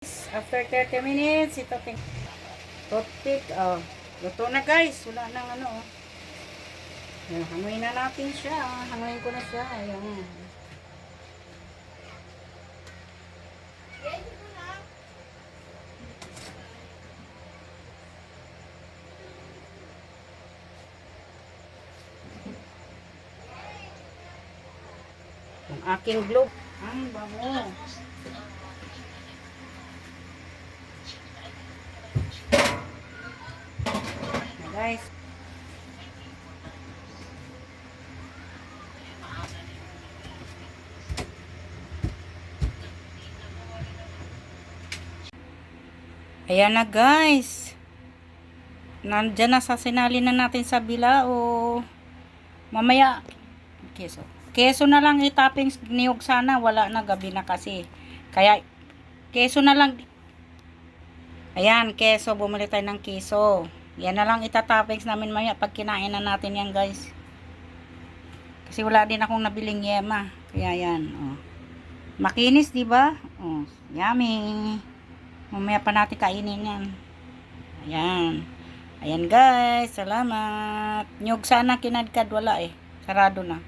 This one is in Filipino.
After 30 minutes, ito toothpick. Oh, luto na guys. Wala nang ano. Oh. Ayan, hanguin na natin siya. Hanguin ko na siya. Ayan. Ang aking globe. Ang bango. Guys. Ayan na guys. Nandyan na sa sinalin na natin sa bilao. Mamaya. Keso. Keso na lang itoppings niyog sana. Wala na, gabi na kasi. Kaya keso na lang. Ayan, keso. Bumili tayo ng keso. Yan na lang itatoppings namin maya pag kinain na natin yan guys. Kasi wala din akong nabiling yema. Kaya yan. Oh. Makinis diba? Oh, yummy. Mamaya pa natin kainin yan. Ayan. Ayan guys. Salamat. Nyug sana kinadkad. Wala eh. Sarado na.